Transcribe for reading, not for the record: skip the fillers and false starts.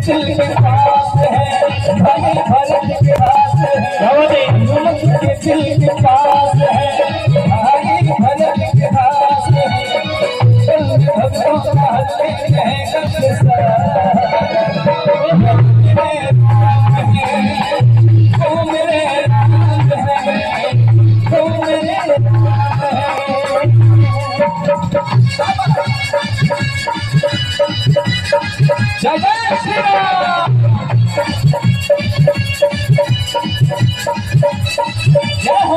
दिल के पास है, भाई भरत के हाथ है, हनुमत के दिल के पास है, भाई भरत के हाथ है, चल भक्तों का हल्ले कहे कब सा जय जय श्री राम। जय हो